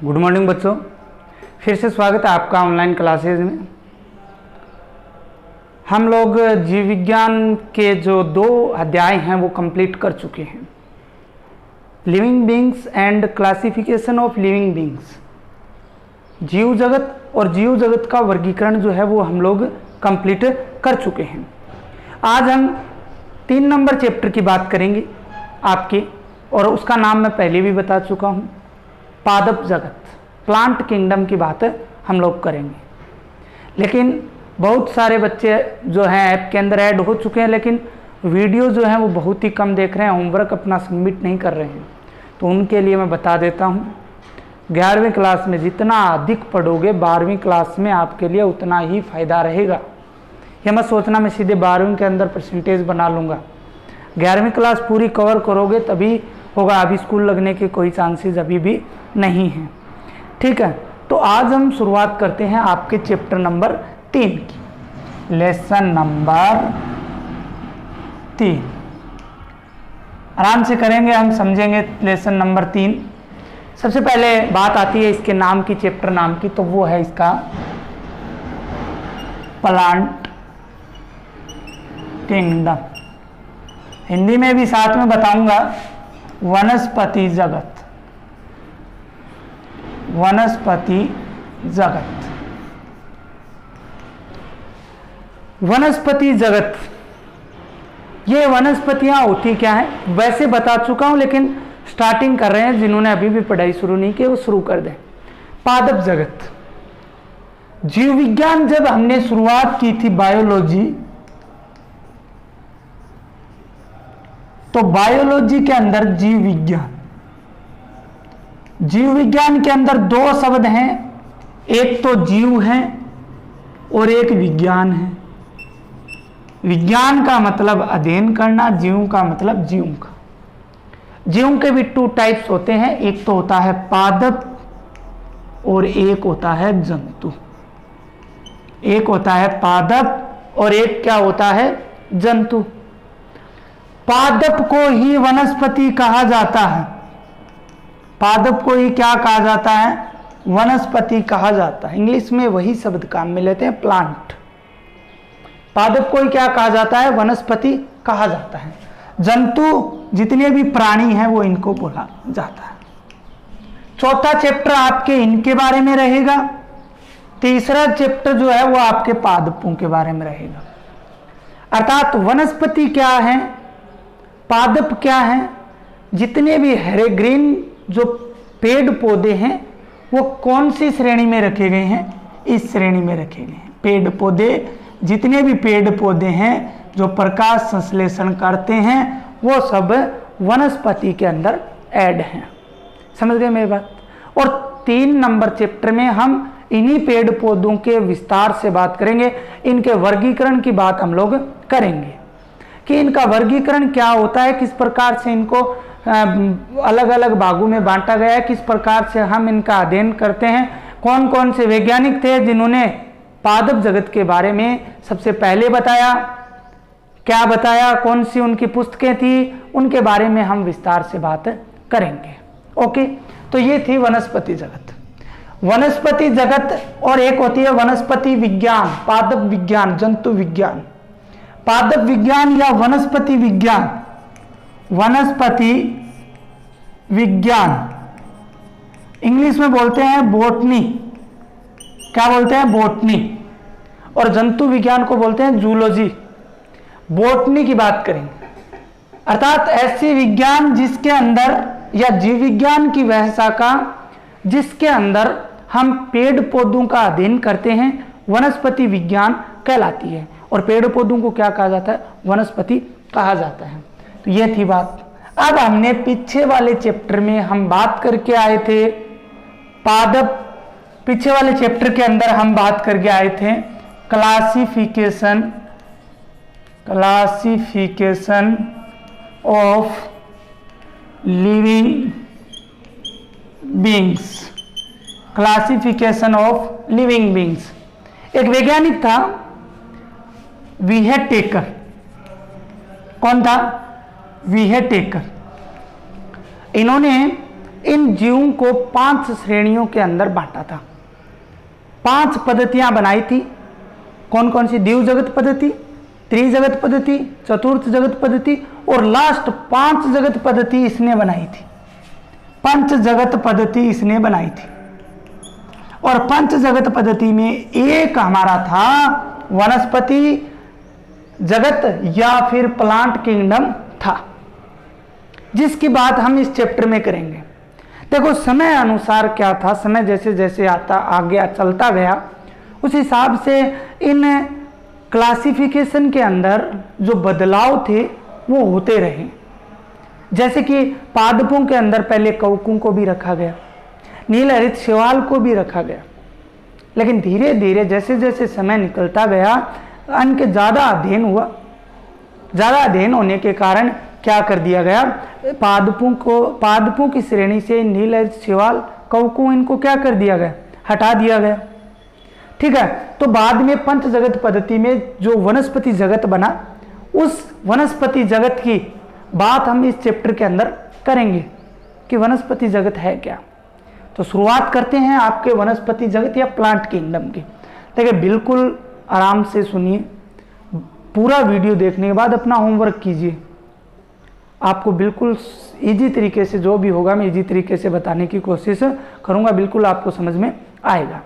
Good morning बच्चों, फिर से स्वागत है आपका ऑनलाइन क्लासेज में। हम लोग जीव विज्ञान के जो 2 अध्याय हैं वो कंप्लीट कर चुके हैं। Living beings and classification of living beings, जीव जगत और जीव जगत का वर्गीकरण जो है वो हम लोग कंप्लीट कर चुके हैं। आज हम 3 नंबर चैप्टर की बात करेंगे आपके, और उसका नाम मैं पहले भी बता चुका हूँ, पादप जगत, प्लांट किंगडम की बात हम लोग करेंगे। लेकिन बहुत सारे बच्चे जो हैं ऐप के अंदर ऐड हो चुके हैं, लेकिन वीडियो जो है वो बहुत ही कम देख रहे हैं, होमवर्क अपना सबमिट नहीं कर रहे हैं। तो उनके लिए मैं बता देता हूँ, 11वीं क्लास में जितना अधिक पढ़ोगे 12वीं क्लास में आपके लिए उतना ही फ़ायदा रहेगा। यह मत सोचना मैं सीधे 12वीं के अंदर परसेंटेज बना लूँगा। 11वीं क्लास पूरी कवर करोगे तभी होगा, अभी स्कूल लगने के कोई चांसेस अभी भी नहीं हैं। ठीक है, तो आज हम शुरुआत करते हैं आपके चैप्टर नंबर 3 की, लेसन नंबर 3 आराम से करेंगे, हम समझेंगे लेसन नंबर 3। सबसे पहले बात आती है इसके नाम की, चैप्टर नाम की, तो वो है इसका प्लांट किंगडम। हिंदी में भी साथ में बताऊंगा, वनस्पति जगत, वनस्पति जगत। वनस्पति जगत, ये वनस्पतियां होती क्या है वैसे बता चुका हूं, लेकिन स्टार्टिंग कर रहे हैं, जिन्होंने अभी भी पढ़ाई शुरू नहीं की वो शुरू कर दें। पादप जगत, जीव विज्ञान जब हमने शुरुआत की थी बायोलॉजी, तो बायोलॉजी के अंदर जीव विज्ञान, जीव विज्ञान के अंदर 2 शब्द हैं, एक तो जीव है और एक विज्ञान है। विज्ञान का मतलब अध्ययन करना, जीव का मतलब जीव का। जीव के भी 2 टाइप्स होते हैं, एक तो होता है पादप और एक होता है जंतु। एक होता है पादप और एक क्या होता है जंतु। पादप को ही वनस्पति कहा जाता है, पादप को ही क्या कहा जाता है, वनस्पति कहा जाता है। इंग्लिश में वही शब्द काम में लेते हैं, प्लांट। पादप को ही क्या कहा जाता है, वनस्पति कहा जाता है। जंतु जितने भी प्राणी हैं वो इनको बोला जाता है। चौथा चैप्टर आपके इनके बारे में रहेगा, तीसरा चैप्टर जो है वो आपके पादपों के बारे में रहेगा। अर्थात वनस्पति क्या है, पादप क्या है, जितने भी हरे ग्रीन जो पेड़ पौधे हैं वो कौन सी श्रेणी में रखे गए हैं, इस श्रेणी में रखे गए हैं। पेड़ पौधे, जितने भी पेड़ पौधे हैं जो प्रकाश संश्लेषण करते हैं वो सब वनस्पति के अंदर ऐड हैं। समझ गए मेरी बात। और 3 नंबर चैप्टर में हम इन्हीं पेड़ पौधों के विस्तार से बात करेंगे, इनके वर्गीकरण की बात हम लोग करेंगे कि इनका वर्गीकरण क्या होता है, किस प्रकार से इनको अलग अलग भागों में बांटा गया है, किस प्रकार से हम इनका अध्ययन करते हैं, कौन कौन से वैज्ञानिक थे जिन्होंने पादप जगत के बारे में सबसे पहले बताया, क्या बताया, कौन सी उनकी पुस्तकें थी, उनके बारे में हम विस्तार से बात करेंगे। ओके, तो ये थी वनस्पति जगत। वनस्पति जगत और एक होती है वनस्पति विज्ञान, पादप विज्ञान, जंतु विज्ञान। पादप विज्ञान या वनस्पति विज्ञान, वनस्पति विज्ञान इंग्लिश में बोलते हैं बॉटनी। क्या बोलते हैं, बॉटनी। और जंतु विज्ञान को बोलते हैं जूलॉजी। बॉटनी की बात करेंगे, अर्थात ऐसी विज्ञान जिसके अंदर, या जीव विज्ञान की वह शाखा जिसके अंदर हम पेड़ पौधों का अध्ययन करते हैं, वनस्पति विज्ञान कहलाती है। और पेड़ पौधों को क्या कहा जाता है, वनस्पति कहा जाता है। तो ये थी बात। अब हमने पीछे वाले चैप्टर में हम बात करके आए थे पादप, पीछे वाले चैप्टर के अंदर हम बात करके आए थे classification, classification of living beings, classification of living beings. एक वैज्ञानिक था विहेटेकर। कौन था, विहेटेकर। इन्होंने इन जीवों को 5 श्रेणियों के अंदर बांटा था। 5 पद्धतियां बनाई थी। कौन कौन सी? द्विज जगत पद्धति, त्रिजगत पद्धति, चतुर्थ जगत पद्धति और लास्ट 5 जगत पद्धति इसने बनाई थी। 5 जगत पद्धति इसने बनाई थी। और 5 जगत पद्धति में एक हमारा था वनस्पति जगत या फिर प्लांट किंगडम था, जिसकी बात हम इस चैप्टर में करेंगे। देखो समय अनुसार क्या था, समय जैसे जैसे आता आगे चलता गया उस हिसाब से इन क्लासिफिकेशन के अंदर जो बदलाव थे वो होते रहे। जैसे कि पादपों के अंदर पहले कवकों को भी रखा गया, नीलहरित शैवाल को भी रखा गया, लेकिन धीरे धीरे जैसे जैसे समय निकलता गया इनके ज़्यादा अध्ययन हुआ। ज़्यादा अध्ययन होने के कारण क्या कर दिया गया, पादपों की श्रेणी से नीलहरित शैवाल कवकों इनको क्या कर दिया गया, हटा दिया गया। ठीक है, तो बाद में पंच जगत पद्धति में जो वनस्पति जगत बना, उस वनस्पति जगत की बात हम इस चैप्टर के अंदर करेंगे कि वनस्पति जगत है क्या। तो शुरुआत करते हैं आपके वनस्पति जगत या प्लांट किंगडम की। देखिए बिल्कुल आराम से सुनिए, पूरा वीडियो देखने के बाद अपना होमवर्क कीजिए। आपको बिल्कुल इजी तरीके से जो भी होगा मैं इजी तरीके से बताने की कोशिश करूंगा, बिल्कुल आपको समझ में आएगा।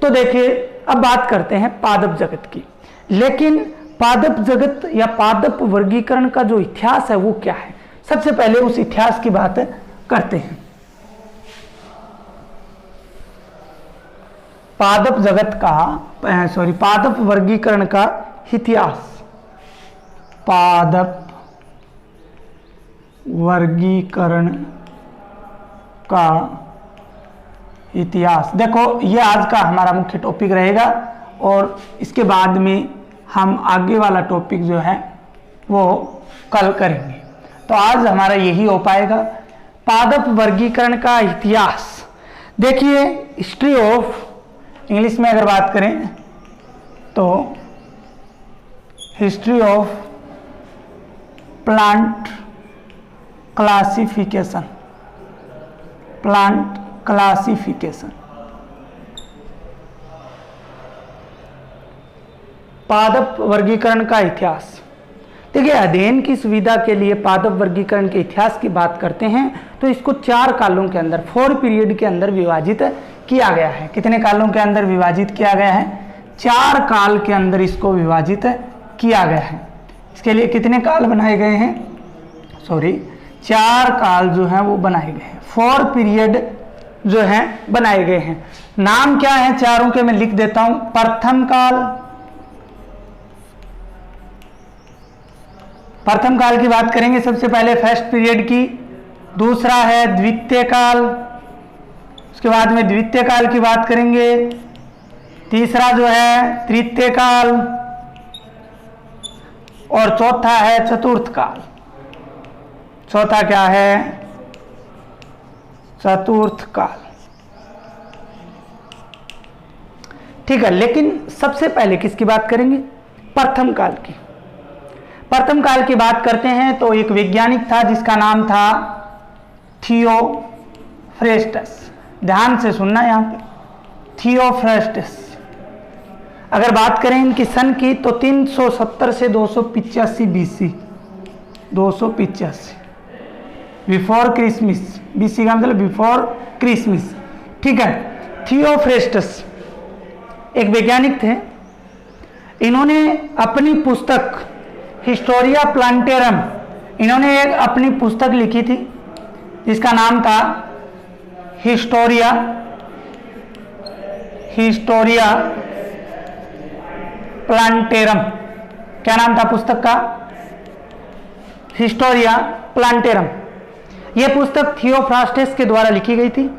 तो देखिए अब बात करते हैं पादप जगत की। लेकिन पादप जगत या पादप वर्गीकरण का जो इतिहास है वो क्या है, सबसे पहले उस इतिहास की बात करते हैं। पादप जगत का पादप वर्गीकरण का इतिहास। पादप वर्गीकरण का इतिहास, देखो ये आज का हमारा मुख्य टॉपिक रहेगा और इसके बाद में हम आगे वाला टॉपिक जो है वो कल करेंगे। तो आज हमारा यही हो पाएगा, पादप वर्गीकरण का इतिहास। देखिए हिस्ट्री ऑफ, इंग्लिश में अगर बात करें तो history of plant classification, plant classification, पादप वर्गीकरण का इतिहास। देखिए अध्ययन की सुविधा के लिए पादप वर्गीकरण के इतिहास की बात करते हैं तो इसको 4 कालों के अंदर, 4 पीरियड के अंदर विभाजित किया गया है। कितने कालों के अंदर विभाजित किया गया है? 4 काल के अंदर इसको विभाजित किया गया है। इसके लिए कितने काल बनाए गए हैं? 4 काल जो हैं वो बनाए गए हैं, 4 पीरियड जो हैं बनाए गए हैं। नाम क्या है चारों के मैं लिख देता हूं। प्रथम काल, प्रथम काल की बात करेंगे सबसे पहले फर्स्ट पीरियड की। दूसरा है द्वितीय काल, उसके बाद में द्वितीय काल की बात करेंगे। तीसरा जो है तृतीय काल और चौथा है चतुर्थ काल। चौथा क्या है? चतुर्थ काल। ठीक है, लेकिन सबसे पहले किसकी बात करेंगे? प्रथम काल की। प्रथम काल की बात करते हैं तो एक वैज्ञानिक था जिसका नाम था थियोफ्रेस्टस। ध्यान से सुनना यहाँ पे, थियोफ्रेस्टस। अगर बात करें इनकी सन की तो 370 से 285 बीसी, 285 बिफोर क्रिसमस। बीसी का मतलब बिफोर क्रिसमस। ठीक है, थियोफ्रेस्टस एक वैज्ञानिक थे। इन्होंने अपनी पुस्तक हिस्टोरिया प्लांटेरम, इन्होंने एक अपनी पुस्तक लिखी थी जिसका नाम था हिस्टोरिया प्लांटेरम। क्या नाम था पुस्तक का? Historia plantarum. यह पुस्तक थियोफ्रास्टस के द्वारा लिखी गई थी।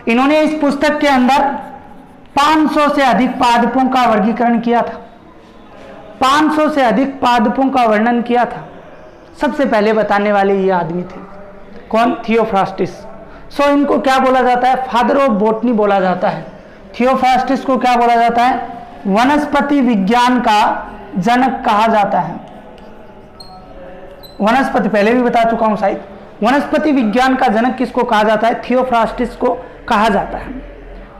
इन्होंने इस पुस्तक के अंदर 500 से अधिक पादपों का वर्गीकरण किया था, 500 से अधिक पादपों का वर्णन किया था। सबसे पहले बताने वाले ये आदमी थे। कौन? थियोफ्रास्टस। सो इनको क्या बोला जाता है? फादर ऑफ बॉटनी बोला जाता है। थियोफ्रास्टस को क्या बोला जाता है? वनस्पति विज्ञान का जनक कहा जाता है। वनस्पति पहले भी बता चुका हूं शायद, वनस्पति विज्ञान का जनक किसको कहा जाता है? थियोफ्रास्टिस को कहा जाता है।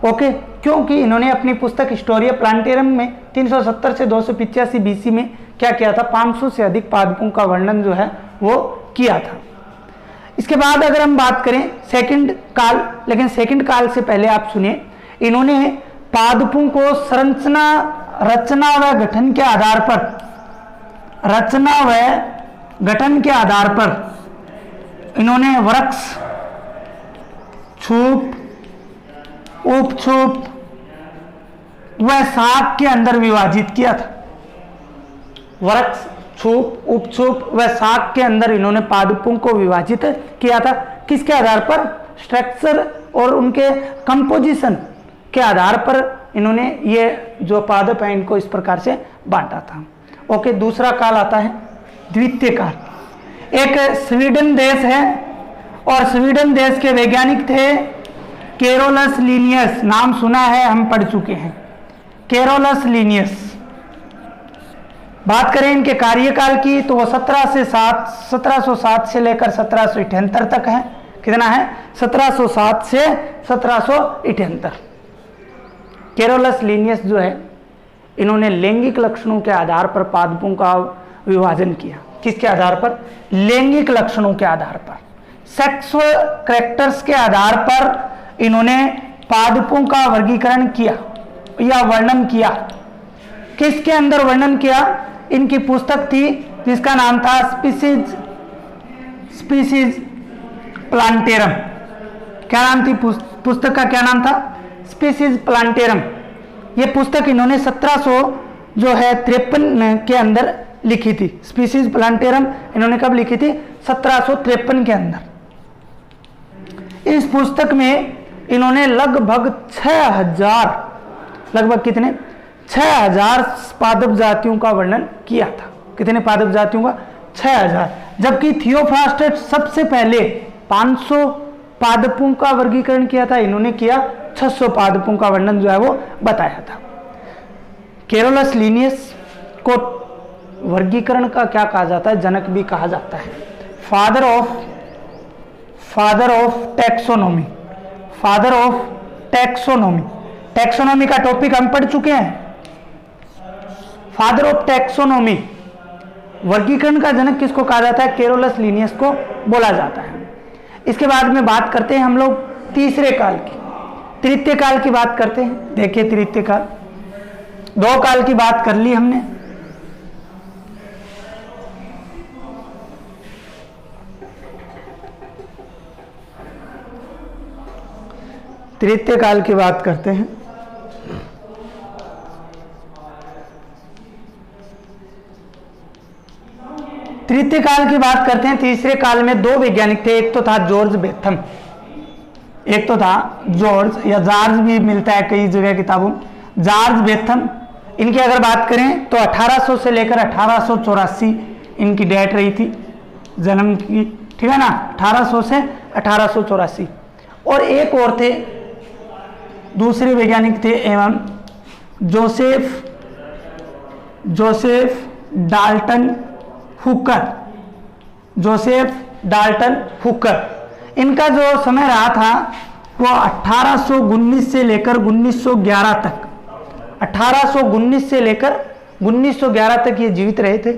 ओके, क्योंकि इन्होंने अपनी पुस्तक हिस्टोरिया प्लांटेरम में 370 से 285 बीसी में क्या किया था? 500 से अधिक पादपों का वर्णन जो है वो किया था। इसके बाद अगर हम बात करें सेकंड काल, लेकिन सेकंड काल से पहले आप सुनिए, इन्होंने पादपों को संरचना, रचना व गठन के आधार पर, रचना व गठन के आधार पर इन्होंने वृक्ष, छूप, उपछूप व शाख के अंदर विभाजित किया था। वृक्ष, छूप, उपछूप व शाख के अंदर इन्होंने पादपों को विभाजित किया था। किसके आधार पर? स्ट्रक्चर और उनके कंपोजिशन के आधार पर इन्होंने ये जो पादप है इनको इस प्रकार से बांटा था। ओके, दूसरा काल आता है द्वितीय काल। एक स्वीडन देश है और स्वीडन देश के वैज्ञानिक थे कैरोलस लिनियस, नाम सुना है, हम पढ़ चुके हैं, कैरोलस लिनियस। बात करें इनके कार्यकाल की तो वो 1707 से लेकर 1778 तक है। कितना है? 1707 से 1778। कैरोलस लिनियस जो है इन्होंने लैंगिक लक्षणों के आधार पर पादपों का विभाजन किया। किसके आधार पर? लैंगिक लक्षणों के आधार पर, सेक्सुअल कैरेक्टर्स के आधार पर इन्होंने पादपों का वर्गीकरण किया या वर्णन किया। किसके अंदर वर्णन किया? इनकी पुस्तक थी जिसका नाम था स्पीसीज प्लांटेरम। क्या नाम थी पुस्तक का? क्या नाम था? Species plantarum. ये पुस्तक इन्होंने 1753 के अंदर लिखी थी। स्पीसीज प्लांटेरम इन्होंने कब लिखी थी? 1753 के अंदर। इस पुस्तक में इन्होंने लगभग 6000, लगभग कितने? 6000 पादप जातियों का वर्णन किया था। कितने पादप जातियों का? 6000। जबकि थियोफ्रास्टस सबसे पहले 500 पादपों का वर्गीकरण किया था, इन्होंने किया 600 पादपों का वर्णन जो है वो बताया था। कैरोलस लिनियस को वर्गीकरण का क्या कहा जाता है? जनक भी कहा जाता है। Father of taxonomy, father of taxonomy. Taxonomy का टॉपिक हम पढ़ चुके हैं। फादर ऑफ टैक्सोनॉमी, वर्गीकरण का जनक किसको कहा जाता है? कैरोलस लिनियस को बोला जाता है। इसके बाद में बात करते हैं हम लोग तीसरे काल की, तृतीय काल की बात करते हैं। देखिए तृतीय काल, 2 काल की बात कर ली हमने। तृतीय काल की बात करते हैं। तृतीय काल की बात करते हैं। तीसरे काल में 2 वैज्ञानिक थे। एक तो था जॉर्ज बेथम, एक तो था जॉर्ज या जॉर्ज भी मिलता है कई जगह किताबों, जॉर्ज बेथम। इनकी अगर बात करें तो 1800 से लेकर 1884 इनकी डेट रही थी जन्म की, ठीक है ना, 1800 से 1884। और एक और थे, दूसरे वैज्ञानिक थे एवं Joseph Dalton Hooker, Joseph Dalton Hooker. इनका जो समय रहा था वो 1819 से लेकर 1911 तक, 1819 से लेकर 1911 तक ये जीवित रहे थे,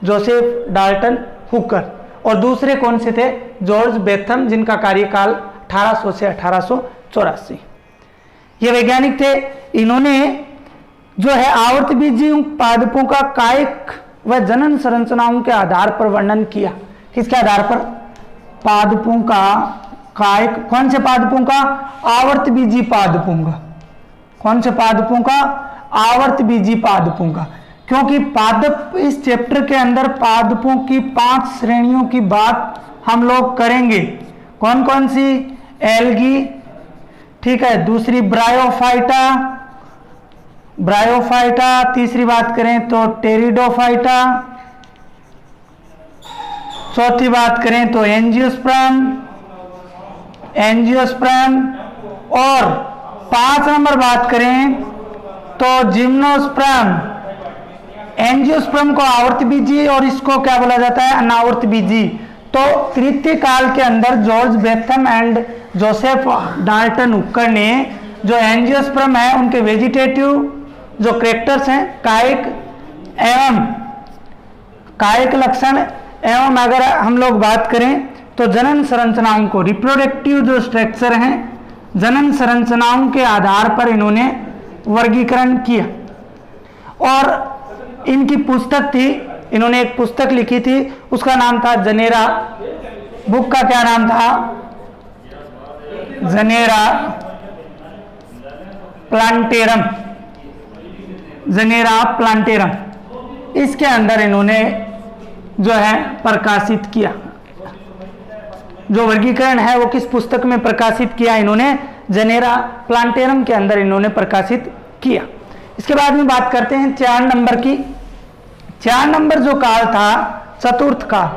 जोसेफ डाल्टन हुकर। और दूसरे कौन से थे? जॉर्ज बेथम, जिनका कार्यकाल 1800 से 1884। ये वैज्ञानिक थे। इन्होंने जो है आवर्तबीजी पादपों का कायिक व जनन संरचनाओं के आधार पर वर्णन किया। किसके आधार पर? पादपों का कायिक। कौन से पादपों का? आवर्तबीजी पादपों का। कौन से पादपों का? आवर्तबीजी पादपों का। क्योंकि पादप, इस चैप्टर के अंदर पादपों की 5 श्रेणियों की बात हम लोग करेंगे। कौन कौन सी? एल्गी, ठीक है, दूसरी ब्रायोफाइटा, तीसरी बात करें तो टेरिडोफाइटा, चौथी बात करें तो एंजियोस्पर्म, और 5 नंबर बात करें तो जिम्नोस्पर्म। एंजियोस्पर्म को आवर्तबीजी और इसको क्या बोला जाता है? अनावर्तबीजी। तो तृतीय काल के अंदर George Bentham and Joseph Dalton Hooker ने जो एंजियोस्पर्म है उनके वेजिटेटिव जो कैरेक्टर्स हैं, कायिक लक्षण एवं अगर हम लोग बात करें तो जनन संरचनाओं को, रिप्रोडक्टिव जो स्ट्रक्चर हैं, जनन संरचनाओं के आधार पर इन्होंने वर्गीकरण किया। और इनकी पुस्तक थी, इन्होंने एक पुस्तक लिखी थी, उसका नाम था जनेरा। बुक का क्या नाम था? जनेरा प्लांटेरम, जनेरा प्लांटेरम। इसके अंदर इन्होंने जो है प्रकाशित किया, जो वर्गीकरण है वो किस पुस्तक में प्रकाशित किया इन्होंने? जनेरा प्लांटेरम के अंदर इन्होंने प्रकाशित किया। इसके बाद में बात करते हैं 4 नंबर की। 4 नंबर जो काल था चतुर्थ काल,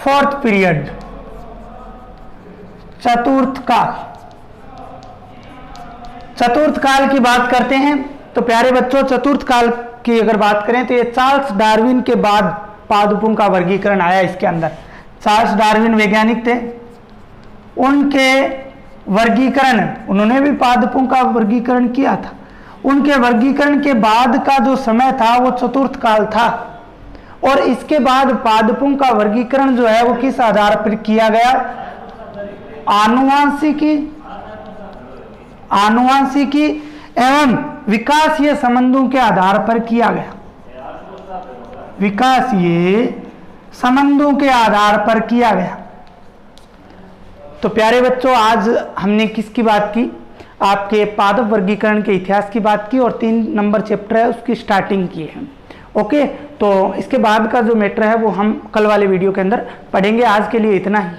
4th पीरियड, चतुर्थ काल। चतुर्थ काल की बात करते हैं तो प्यारे बच्चों, चतुर्थ काल की अगर बात करें तो ये चार्ल्स डार्विन के बाद पादपों का वर्गीकरण आया इसके अंदर। चार्ल्स डार्विन वैज्ञानिक थे, उनके वर्गीकरण, उन्होंने भी पादपों का वर्गीकरण किया था। उनके वर्गीकरण के बाद का जो समय था वो चतुर्थ काल था। और इसके बाद पादपों का वर्गीकरण जो है वो किस आधार पर किया गया? आनुवांशिकी एवं विकासीय संबंधों के आधार पर किया गया। विकासीय संबंधों के आधार पर किया गया। तो प्यारे बच्चों, आज हमने किसकी बात की? आपके पादप वर्गीकरण के इतिहास की बात की और 3 नंबर चैप्टर है उसकी स्टार्टिंग की है। ओके, तो इसके बाद का जो मैटर है वो हम कल वाले वीडियो के अंदर पढ़ेंगे। आज के लिए इतना ही।